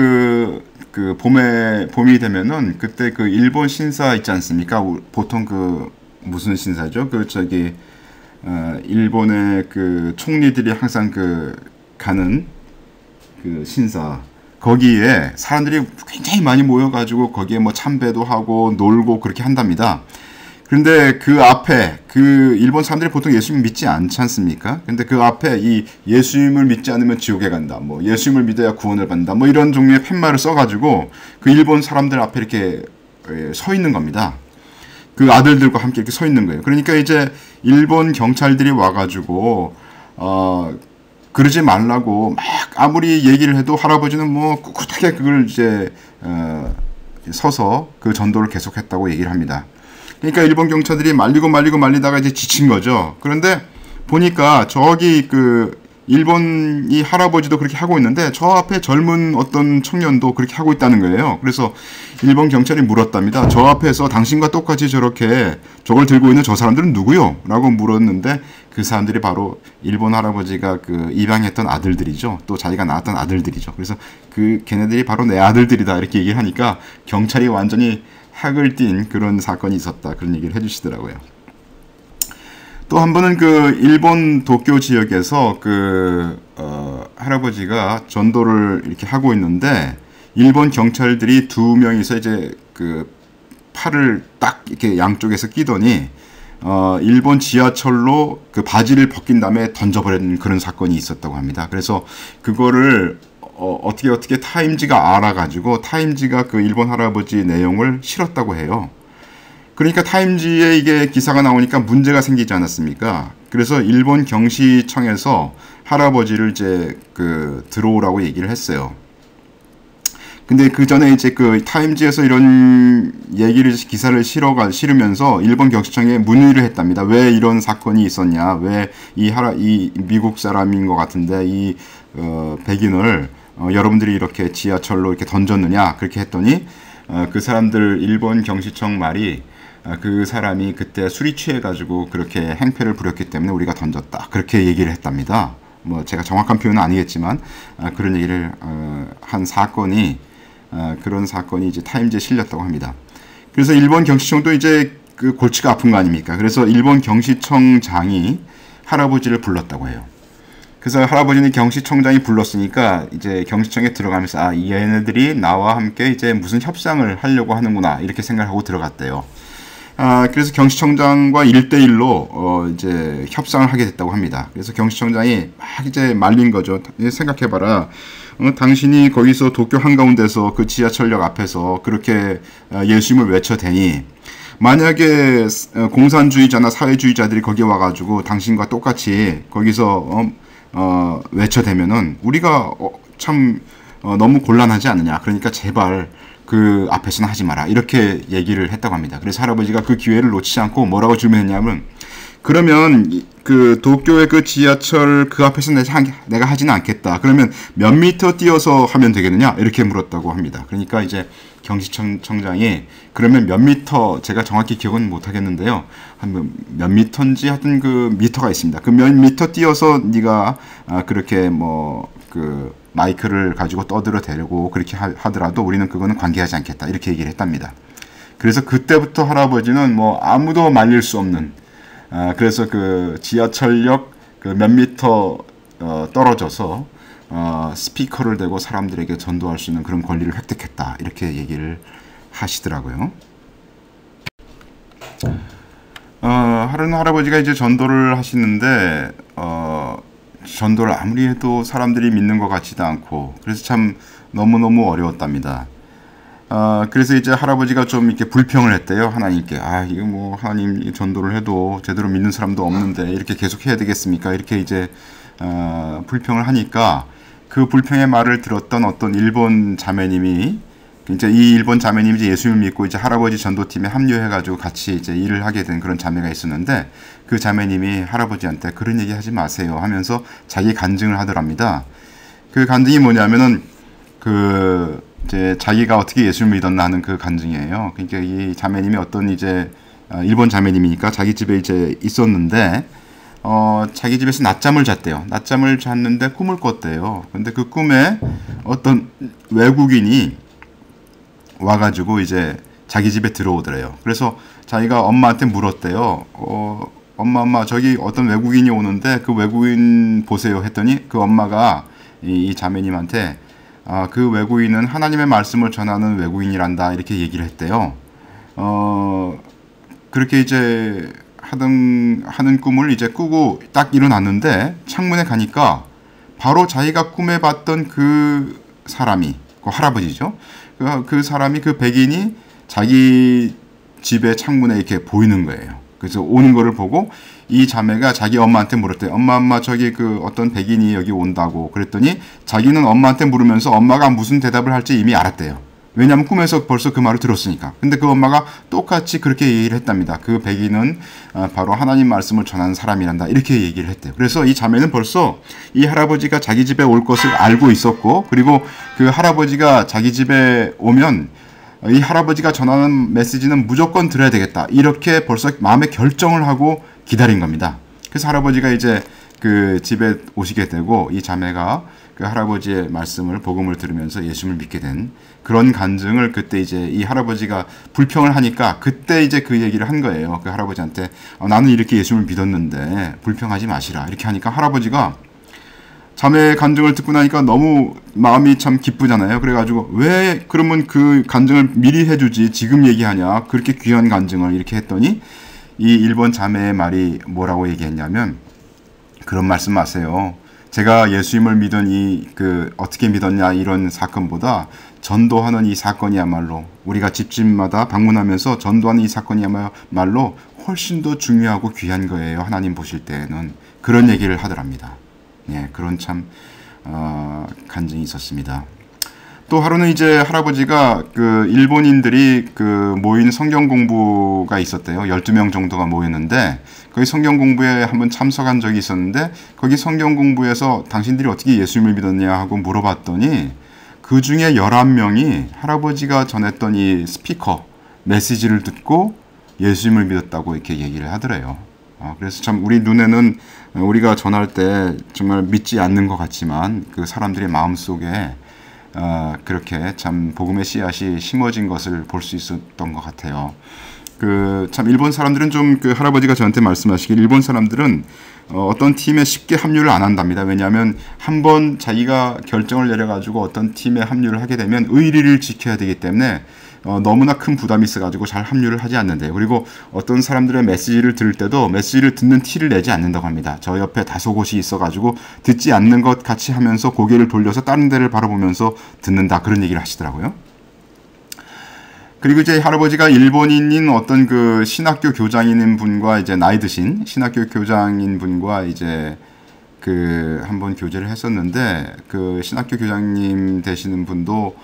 봄이 되면은 그때 그 일본 신사 있지 않습니까? 보통 무슨 신사죠? 일본의 그 총리들이 항상 가는 그 신사. 거기에 사람들이 굉장히 많이 모여가지고 거기에 뭐 참배도 하고 놀고 그렇게 한답니다. 그런데 그 앞에 일본 사람들이 보통 예수님 믿지 않지 않습니까? 근데 그 앞에 이 예수님을 믿지 않으면 지옥에 간다. 뭐 예수님을 믿어야 구원을 받는다. 뭐 이런 종류의 팻말을 써가지고 그 일본 사람들 앞에 이렇게 서 있는 겁니다. 그 아들들과 함께 이렇게 서 있는 거예요. 그러니까 이제 일본 경찰들이 와가지고 그러지 말라고 막 아무리 얘기를 해도 할아버지는 뭐 꿋꿋하게 그걸 서서 그 전도를 계속했다고 얘기를 합니다. 그러니까 일본 경찰들이 말리다가 이제 지친 거죠. 그런데 보니까 저기 일본이 할아버지도 그렇게 하고 있는데 저 앞에 젊은 어떤 청년도 그렇게 하고 있다는 거예요. 그래서 일본 경찰이 물었답니다. 저 앞에서 당신과 똑같이 저렇게 저걸 들고 있는 저 사람들은 누구요? 라고 물었는데 그 사람들이 바로 일본 할아버지가 입양했던 아들들이죠. 또 자기가 낳았던 아들들이죠. 그래서 걔네들이 바로 내 아들들이다 이렇게 얘기를 하니까 경찰이 완전히 학을 띈 그런 사건이 있었다. 그런 얘기를 해주시더라고요. 또 한 번은 일본 도쿄 지역에서 할아버지가 전도를 이렇게 하고 있는데 일본 경찰들이 두 명이서 이제 팔을 딱 이렇게 양쪽에서 끼더니 일본 지하철로 바지를 벗긴 다음에 던져버리는 그런 사건이 있었다고 합니다. 그래서 그거를 어떻게 타임지가 알아가지고 타임지가 일본 할아버지 내용을 실었다고 해요. 그러니까 타임지에 이게 기사가 나오니까 문제가 생기지 않았습니까? 그래서 일본 경시청에서 할아버지를 들어오라고 얘기를 했어요. 근데 그 전에 이제 타임지에서 이런 기사를 실으면서 일본 경시청에 문의를 했답니다. 왜 이런 사건이 있었냐? 왜 이 미국 사람인 것 같은데 이 백인을 여러분들이 이렇게 지하철로 이렇게 던졌느냐? 그렇게 했더니 그 사람들 일본 경시청 말이 그 사람이 그때 술이 취해가지고 그렇게 행패를 부렸기 때문에 우리가 던졌다. 그렇게 얘기를 했답니다. 뭐 제가 정확한 표현은 아니겠지만 그런 얘기를 한 사건이 그런 사건이 이제 타임지에 실렸다고 합니다. 그래서 일본 경시청도 이제 골치가 아픈 거 아닙니까? 그래서 일본 경시청장이 할아버지를 불렀다고 해요. 그래서 할아버지는 경시청장이 불렀으니까 이제 경시청에 들어가면서 이 얘네들이 나와 함께 이제 무슨 협상을 하려고 하는구나 이렇게 생각하고 들어갔대요. 그래서 경시청장과 1대1로 이제 협상을 하게 됐다고 합니다. 그래서 경시청장이 막 이제 말린 거죠. 생각해봐라. 당신이 거기서 도쿄 한가운데서 그 지하철역 앞에서 그렇게 예수님을 외쳐대니 만약에 공산주의자나 사회주의자들이 거기 와가지고 당신과 똑같이 거기서 외쳐대면은 우리가 참 너무 곤란하지 않느냐. 그러니까 제발 그 앞에서는 하지 마라 이렇게 얘기를 했다고 합니다. 그래서 할아버지가 그 기회를 놓치지 않고 뭐라고 질문했냐면 그러면 그 도쿄의 그 지하철 그 앞에서 내가 하지는 않겠다. 그러면 몇 미터 뛰어서 하면 되겠느냐 이렇게 물었다고 합니다. 그러니까 이제 경찰청장이 그러면 몇 미터 제가 정확히 기억은 못 하겠는데요. 한 몇 미터인지 하여튼 그 미터가 있습니다. 그 몇 미터 뛰어서 네가 그렇게 뭐 그 마이크를 가지고 떠들어 대려고 그렇게 하더라도 우리는 그거는 관계하지 않겠다 이렇게 얘기를 했답니다. 그래서 그때부터 할아버지는 뭐 아무도 말릴 수 없는 그래서 그 지하철역 그 몇 미터 떨어져서 스피커를 대고 사람들에게 전도할 수 있는 그런 권리를 획득했다 이렇게 얘기를 하시더라고요. 하루는 할아버지가 이제 전도를 하시는데 전도를 아무리 해도 사람들이 믿는 것 같지도 않고 그래서 참 너무너무 어려웠답니다. 그래서 이제 할아버지가 좀 이렇게 불평을 했대요. 하나님께. 이거 뭐 하나님 전도를 해도 제대로 믿는 사람도 없는데 이렇게 계속 해야 되겠습니까? 이렇게 이제 불평을 하니까 그 불평의 말을 들었던 어떤 일본 자매님이 이제 이 일본 자매님이 이제 예수님을 믿고 이제 할아버지 전도팀에 합류해가지고 같이 이제 일을 하게 된 그런 자매가 있었는데 그 자매님이 할아버지한테 그런 얘기 하지 마세요 하면서 자기 간증을 하더랍니다. 그 간증이 뭐냐면은 이제 자기가 어떻게 예수를 믿었나 하는 그 간증이에요. 그러니까 이 자매님이 어떤 이제 일본 자매님이니까 자기 집에 이제 있었는데 자기 집에서 낮잠을 잤대요. 낮잠을 잤는데 꿈을 꿨대요. 근데 그 꿈에 어떤 외국인이 와가지고 이제 자기 집에 들어오더래요. 그래서 자기가 엄마한테 물었대요. 엄마 저기 어떤 외국인이 오는데 그 외국인 보세요 했더니 그 엄마가 이 자매님한테 그 외국인은 하나님의 말씀을 전하는 외국인이란다 이렇게 얘기를 했대요. 그렇게 이제 하는 꿈을 이제 꾸고 딱 일어났는데 창문에 가니까 바로 자기가 꿈에 봤던 그 사람이 그 할아버지죠. 그 사람이 그 백인이 자기 집의 창문에 이렇게 보이는 거예요. 그래서 오는 거를 보고 이 자매가 자기 엄마한테 물었대요. 엄마 저기 그 어떤 백인이 여기 온다고 그랬더니 자기는 엄마한테 물으면서 엄마가 무슨 대답을 할지 이미 알았대요. 왜냐하면 꿈에서 벌써 그 말을 들었으니까. 근데 그 엄마가 똑같이 그렇게 얘기를 했답니다. 그 백인은 바로 하나님 말씀을 전하는 사람이란다 이렇게 얘기를 했대요. 그래서 이 자매는 벌써 이 할아버지가 자기 집에 올 것을 알고 있었고 그리고 그 할아버지가 자기 집에 오면 이 할아버지가 전하는 메시지는 무조건 들어야 되겠다 이렇게 벌써 마음의 결정을 하고 기다린 겁니다. 그래서 할아버지가 이제 그 집에 오시게 되고 이 자매가 그 할아버지의 말씀을 복음을 들으면서 예수님을 믿게 된 그런 간증을 그때 이제 이 할아버지가 불평을 하니까 그때 이제 그 얘기를 한 거예요. 그 할아버지한테 나는 이렇게 예수님을 믿었는데 불평하지 마시라 이렇게 하니까 할아버지가 자매의 간증을 듣고 나니까 너무 마음이 참 기쁘잖아요. 그래가지고 왜 그러면 그 간증을 미리 해주지 지금 얘기하냐 그렇게 귀한 간증을 이렇게 했더니 이 일본 자매의 말이 뭐라고 얘기했냐면 그런 말씀 마세요. 제가 예수님을 믿은 어떻게 믿었냐 이런 사건보다 전도하는 이 사건이야말로 우리가 집집마다 방문하면서 전도하는 이 사건이야말로 훨씬 더 중요하고 귀한 거예요. 하나님 보실 때는 그런 얘기를 하더랍니다. 예, 그런 참 간증이 있었습니다. 또 하루는 이제 할아버지가 그 일본인들이 그 모인 성경 공부가 있었대요. 12명 정도가 모였는데 거기 성경 공부에 한번 참석한 적이 있었는데 거기 성경 공부에서 당신들이 어떻게 예수님을 믿었냐 하고 물어봤더니 그 중에 11명이 할아버지가 전했던 이 스피커 메시지를 듣고 예수님을 믿었다고 이렇게 얘기를 하더래요. 그래서 참 우리 눈에는 우리가 전할 때 정말 믿지 않는 것 같지만 그 사람들의 마음속에 그렇게 참 복음의 씨앗이 심어진 것을 볼 수 있었던 것 같아요. 그 참 일본 사람들은 좀 그 할아버지가 저한테 말씀하시길 일본 사람들은 어떤 팀에 쉽게 합류를 안 한답니다. 왜냐하면 한번 자기가 결정을 내려가지고 어떤 팀에 합류를 하게 되면 의리를 지켜야 되기 때문에 너무나 큰 부담이 있어가지고 잘 합류를 하지 않는데요. 그리고 어떤 사람들의 메시지를 들을 때도 메시지를 듣는 티를 내지 않는다고 합니다. 저 옆에 다소 곳이 있어가지고 듣지 않는 것 같이 하면서 고개를 돌려서 다른 데를 바라보면서 듣는다 그런 얘기를 하시더라고요. 그리고 이제 할아버지가 일본인인 어떤 그 신학교 교장인 분과 이제 나이 드신 신학교 교장인 분과 이제 그 한번 교제를 했었는데 그 신학교 교장님 되시는 분도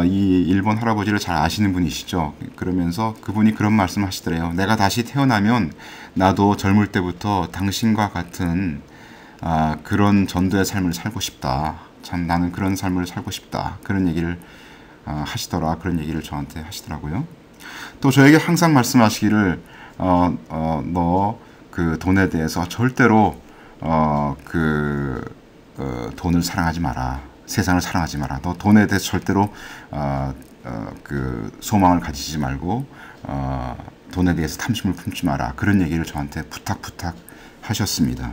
이 일본 할아버지를 잘 아시는 분이시죠. 그러면서 그분이 그런 말씀을 하시더래요. 내가 다시 태어나면 나도 젊을 때부터 당신과 같은 그런 전도의 삶을 살고 싶다. 참 나는 그런 삶을 살고 싶다. 그런 얘기를 하시더라. 그런 얘기를 저한테 하시더라고요. 또 저에게 항상 말씀하시기를 너 그 돈에 대해서 절대로 돈을 사랑하지 마라. 세상을 사랑하지 마라. 너 돈에 대해서 절대로 그 소망을 가지지 말고 돈에 대해서 탐심을 품지 마라. 그런 얘기를 저한테 부탁 하셨습니다.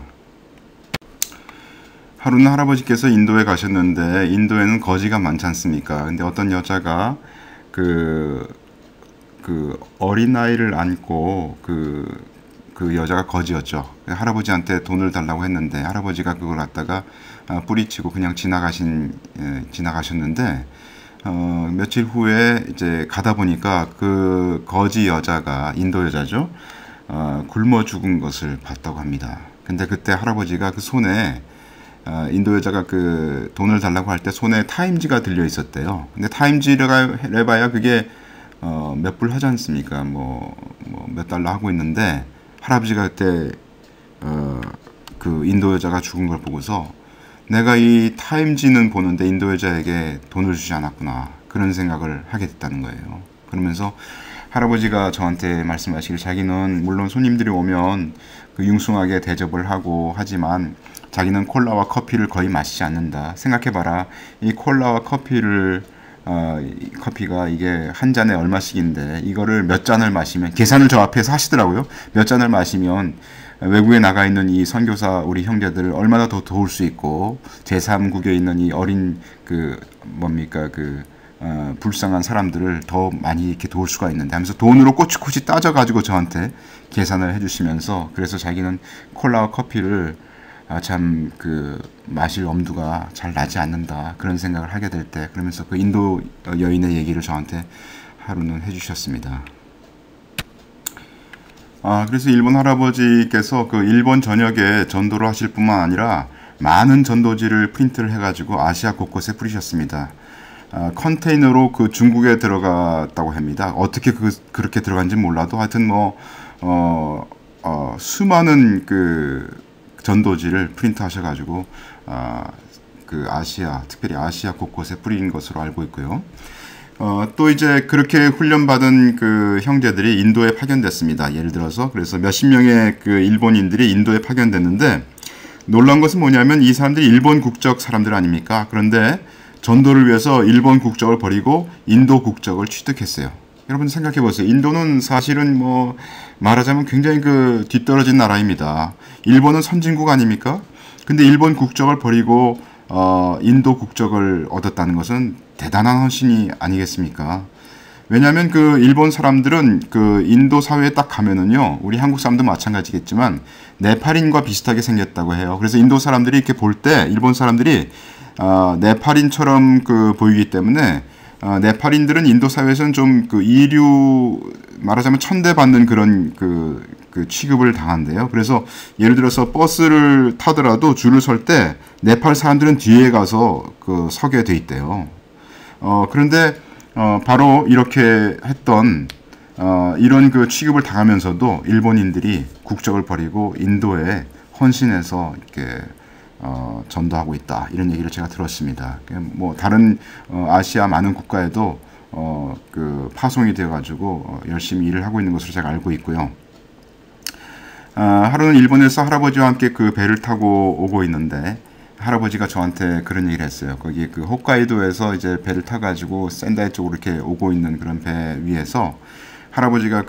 하루는 할아버지께서 인도에 가셨는데 인도에는 거지가 많지 않습니까? 근데 어떤 여자가 그 어린아이를 안고 그 여자가 거지였죠. 할아버지한테 돈을 달라고 했는데 할아버지가 그걸 갖다가 뿌리치고 그냥 지나가셨는데 며칠 후에 이제 가다 보니까 그 거지 여자가 인도 여자죠. 굶어 죽은 것을 봤다고 합니다. 근데 그때 할아버지가 그 손에 인도 여자가 그 돈을 달라고 할 때 손에 타임지가 들려 있었대요. 근데 타임지를 해봐야 그게 몇 불 하지 않습니까? 몇 달러 하고 있는데 할아버지가 그때 그 인도 여자가 죽은 걸 보고서 내가 이 타임지는 보는데 인도 여자에게 돈을 주지 않았구나 그런 생각을 하게 됐다는 거예요. 그러면서 할아버지가 저한테 말씀하시길 자기는 물론 손님들이 오면 그 융숭하게 대접을 하고 하지만 자기는 콜라와 커피를 거의 마시지 않는다. 생각해봐라. 이 콜라와 커피를 이 커피가 이게 한 잔에 얼마씩인데 이거를 몇 잔을 마시면 계산을 저 앞에서 하시더라고요. 몇 잔을 마시면 외국에 나가 있는 이 선교사 우리 형제들을 얼마나 더 도울 수 있고 제3국에 있는 이 어린 불쌍한 사람들을 더 많이 이렇게 도울 수가 있는데 하면서 돈으로 꼬치꼬치 따져가지고 저한테 계산을 해주시면서 그래서 자기는 콜라와 커피를 참 마실 엄두가 잘 나지 않는다 그런 생각을 하게 될 때 그러면서 그 인도 여인의 얘기를 저한테 하루는 해주셨습니다. 그래서 일본 할아버지께서 그 일본 전역에 전도를 하실 뿐만 아니라 많은 전도지를 프린트를 해가지고 아시아 곳곳에 뿌리셨습니다. 컨테이너로 그 중국에 들어갔다고 합니다. 어떻게 그렇게 들어간지 몰라도 하여튼 수많은 전도지를 프린트하셔가지고 특별히 아시아 곳곳에 뿌린 것으로 알고 있고요. 또 이제 그렇게 훈련받은 그 형제들이 인도에 파견됐습니다. 예를 들어서 그래서 몇십 명의 그 일본인들이 인도에 파견됐는데 놀라운 것은 뭐냐면 이 사람들이 일본 국적 사람들 아닙니까? 그런데 전도를 위해서 일본 국적을 버리고 인도 국적을 취득했어요. 여러분 생각해 보세요. 인도는 사실은 말하자면 굉장히 뒤떨어진 나라입니다. 일본은 선진국 아닙니까? 근데 일본 국적을 버리고 인도 국적을 얻었다는 것은 대단한 헌신이 아니겠습니까? 왜냐하면 일본 사람들은 인도 사회에 딱 가면은요, 우리 한국 사람도 마찬가지겠지만 네팔인과 비슷하게 생겼다고 해요. 그래서 인도 사람들이 이렇게 볼 때 일본 사람들이 네팔인처럼 보이기 때문에 네팔인들은 인도 사회에서는 좀 이류 말하자면 천대받는 그런 취급을 당한대요. 그래서 예를 들어서 버스를 타더라도 줄을 설 때 네팔 사람들은 뒤에 가서 서게 돼 있대요. 그런데 바로 이렇게 했던 이런 취급을 당하면서도 일본인들이 국적을 버리고 인도에 헌신해서 이렇게 전도하고 있다 이런 얘기를 제가 들었습니다. 다른 아시아 많은 국가에도 파송이 되어가지고 열심히 일을 하고 있는 것으로 제가 알고 있고요. 하루는 일본에서 할아버지와 함께 배를 타고 오고 있는데 할아버지가 저한테 그런 얘기를 했어요. 거기 홋카이도에서 이제 배를 타가지고 센다이 쪽으로 이렇게 오고 있는 그런 배 위에서 할아버지가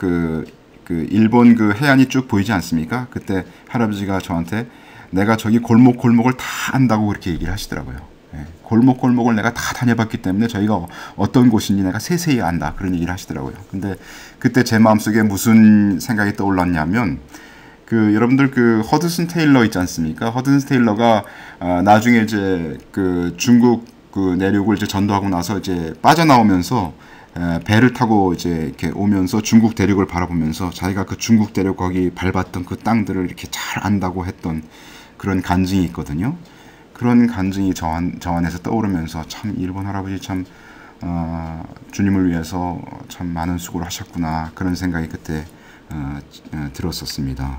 일본 해안이 쭉 보이지 않습니까? 그때 할아버지가 저한테 내가 저기 골목골목을 다 안다고 그렇게 얘기를 하시더라고요. 골목골목을 내가 다 다녀봤기 때문에 저희가 어떤 곳인지 내가 세세히 안다 그런 얘기를 하시더라고요. 근데 그때 제 마음속에 무슨 생각이 떠올랐냐면 여러분들 허드슨 테일러 있지 않습니까? 허드슨 테일러가 나중에 이제 중국 내륙을 이제 전도하고 나서 이제 빠져나오면서 배를 타고 이제 이렇게 오면서 중국 대륙을 바라보면서 자기가 중국 대륙 거기 밟았던 땅들을 이렇게 잘 안다고 했던 그런 간증이 있거든요. 그런 간증이 저 안에서 떠오르면서 참 일본 할아버지 참 주님을 위해서 참 많은 수고를 하셨구나, 그런 생각이 그때 들었었습니다.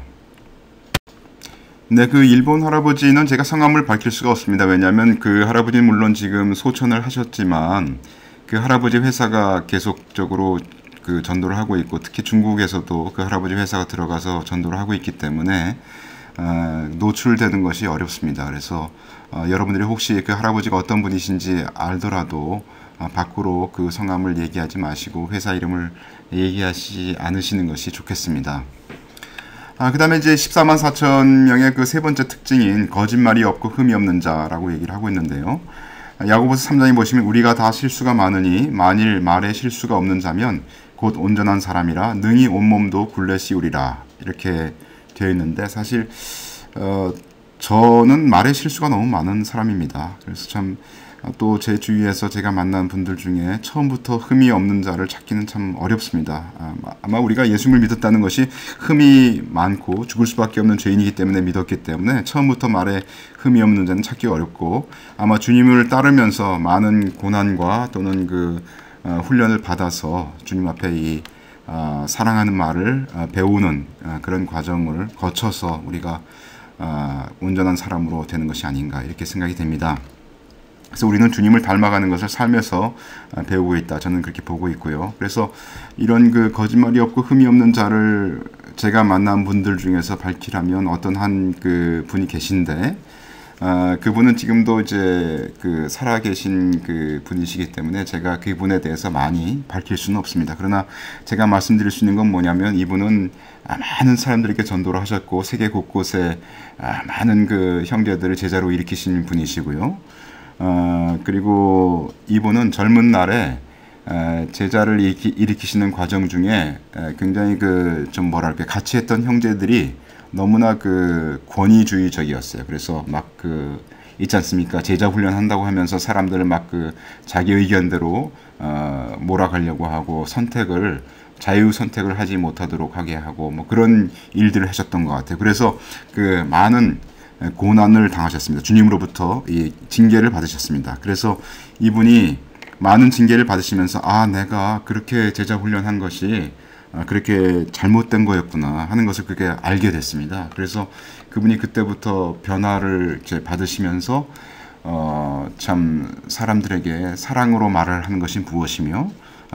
네, 그 일본 할아버지는 제가 성함을 밝힐 수가 없습니다. 왜냐하면 그 할아버지는 물론 지금 소천을 하셨지만 그 할아버지 회사가 계속적으로 그 전도를 하고 있고, 특히 중국에서도 그 할아버지 회사가 들어가서 전도를 하고 있기 때문에 노출되는 것이 어렵습니다. 그래서 여러분들이 혹시 그 할아버지가 어떤 분이신지 알더라도 밖으로 그 성함을 얘기하지 마시고 회사 이름을 얘기하지 않으시는 것이 좋겠습니다. 그 다음에 이제 14만 4천 명의 그 세 번째 특징인 거짓말이 없고 흠이 없는 자라고 얘기를 하고 있는데요. 야고보서 3장에 보시면 우리가 다 실수가 많으니 만일 말에 실수가 없는 자면 곧 온전한 사람이라 능히 온몸도 굴레 씌우리라, 이렇게 되어 있는데, 사실 저는 말에 실수가 너무 많은 사람입니다. 그래서 참 또 제 주위에서 제가 만난 분들 중에 처음부터 흠이 없는 자를 찾기는 참 어렵습니다. 아마 우리가 예수님을 믿었다는 것이 흠이 많고 죽을 수밖에 없는 죄인이기 때문에 믿었기 때문에 처음부터 말에 흠이 없는 자는 찾기 어렵고, 아마 주님을 따르면서 많은 고난과 또는 그 훈련을 받아서 주님 앞에 이 사랑하는 말을 배우는 그런 과정을 거쳐서 우리가 온전한 사람으로 되는 것이 아닌가, 이렇게 생각이 됩니다. 그래서 우리는 주님을 닮아가는 것을 삶에서 배우고 있다, 저는 그렇게 보고 있고요. 그래서 이런 그 거짓말이 없고 흠이 없는 자를 제가 만난 분들 중에서 밝히라면 어떤 한 그 분이 계신데, 그분은 지금도 이제 그 살아계신 그 분이시기 때문에 제가 그분에 대해서 많이 밝힐 수는 없습니다. 그러나 제가 말씀드릴 수 있는 건 뭐냐면, 이분은 많은 사람들에게 전도를 하셨고 세계 곳곳에 많은 그 형제들을 제자로 일으키신 분이시고요. 그리고 이분은 젊은 날에 제자를 일으키시는 과정 중에 굉장히 그 좀 뭐랄까 같이 했던 형제들이 너무나 그 권위주의적이었어요. 그래서 막 그 있지 않습니까? 제자 훈련한다고 하면서 사람들을 막 그 자기 의견대로 몰아가려고 하고 자유 선택을 하지 못하도록 하게 하고 뭐 그런 일들을 하셨던 것 같아요. 그래서 그 많은 고난을 당하셨습니다. 주님으로부터 이 징계를 받으셨습니다. 그래서 이분이 많은 징계를 받으시면서 내가 그렇게 제자 훈련한 것이 그렇게 잘못된 거였구나 하는 것을 그렇게 알게 됐습니다. 그래서 그분이 그때부터 변화를 이제 받으시면서 참 사람들에게 사랑으로 말을 하는 것이 무엇이며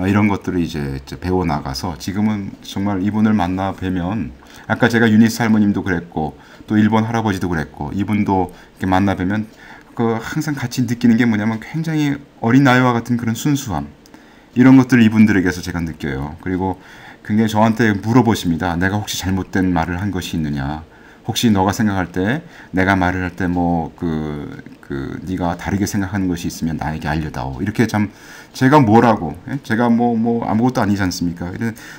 이런 것들을 이제 배워 나가서 지금은 정말 이분을 만나 뵈면, 아까 제가 유니스 할머님도 그랬고 또 일본 할아버지도 그랬고, 이분도 이렇게 만나 뵈면 그 항상 같이 느끼는 게 뭐냐면 굉장히 어린아이와 같은 그런 순수함, 이런 것들을 이분들에게서 제가 느껴요. 그리고 굉장히 저한테 물어보십니다. 내가 혹시 잘못된 말을 한 것이 있느냐, 혹시 너가 생각할 때 내가 말을 할 때 뭐 네가 다르게 생각하는 것이 있으면 나에게 알려다오, 이렇게 참 제가 뭐라고, 제가 뭐 아무것도 아니지 않습니까?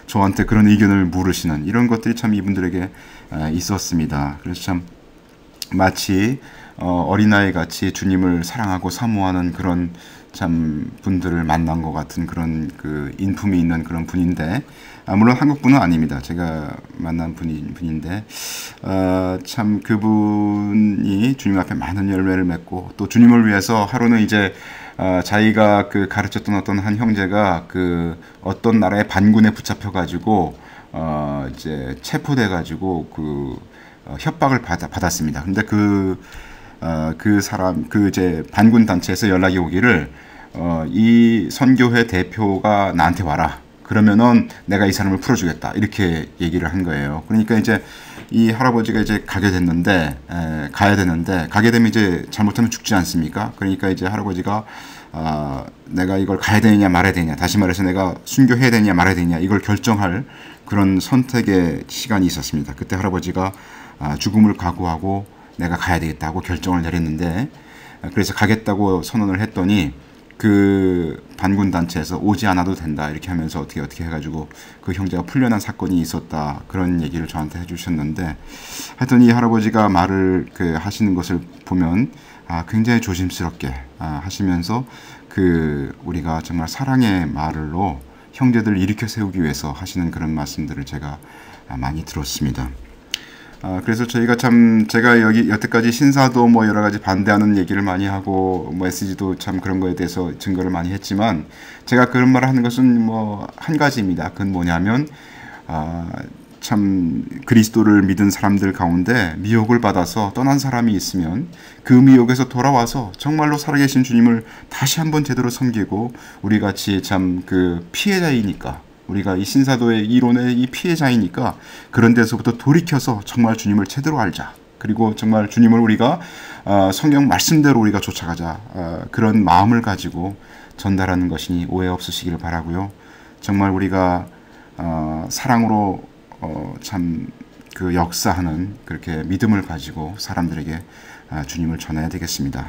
저한테 그런 의견을 물으시는 이런 것들이 참 이분들에게 있었습니다. 그래서 참 마치 어린아이 같이 주님을 사랑하고 사모하는 그런 참 분들을 만난 것 같은 그런 그 인품이 있는 그런 분인데, 물론 한국 분은 아닙니다. 제가 만난 분인데 참 그분이 주님 앞에 많은 열매를 맺고, 또 주님을 위해서 하루는 이제 자기가 그 가르쳤던 어떤 한 형제가 그 어떤 나라의 반군에 붙잡혀 가지고 이제 체포돼 가지고 그 협박을 받았습니다. 근데 그 사람 이제 반군 단체에서 연락이 오기를 이 선교회 대표가 나한테 와라, 그러면은 내가 이 사람을 풀어주겠다, 이렇게 얘기를 한 거예요. 그러니까 이제 이 할아버지가 이제 가야 되는데 가게 되면 이제 잘못하면 죽지 않습니까? 그러니까 이제 할아버지가 내가 이걸 가야 되느냐 말아야 되느냐, 다시 말해서 내가 순교해야 되느냐 말아야 되느냐, 이걸 결정할 그런 선택의 시간이 있었습니다. 그때 할아버지가 죽음을 각오하고 내가 가야 되겠다고 결정을 내렸는데, 그래서 가겠다고 선언을 했더니 그 반군 단체에서 오지 않아도 된다, 이렇게 하면서 어떻게 해가지고 그 형제가 풀려난 사건이 있었다, 그런 얘기를 저한테 해주셨는데, 하여튼 이 할아버지가 말을 하시는 것을 보면 굉장히 조심스럽게 하시면서 우리가 정말 사랑의 말로 형제들을 일으켜 세우기 위해서 하시는 그런 말씀들을 제가 많이 들었습니다. 그래서 저희가 참 제가 여태까지 신사도 뭐 여러 가지 반대하는 얘기를 많이 하고 뭐 SG도 참 그런 거에 대해서 증거를 많이 했지만 제가 그런 말을 하는 것은 뭐 한 가지입니다. 그건 뭐냐면 참 그리스도를 믿은 사람들 가운데 미혹을 받아서 떠난 사람이 있으면 그 미혹에서 돌아와서 정말로 살아계신 주님을 다시 한번 제대로 섬기고 우리 같이 참 그 피해자이니까 우리가 이 신사도의 이론의 이 피해자이니까 그런 데서부터 돌이켜서 정말 주님을 제대로 알자. 그리고 정말 주님을 우리가 성경 말씀대로 우리가 쫓아가자. 그런 마음을 가지고 전달하는 것이니 오해 없으시기를 바라고요. 정말 우리가 사랑으로 참 그 역사하는 그렇게 믿음을 가지고 사람들에게 주님을 전해야 되겠습니다.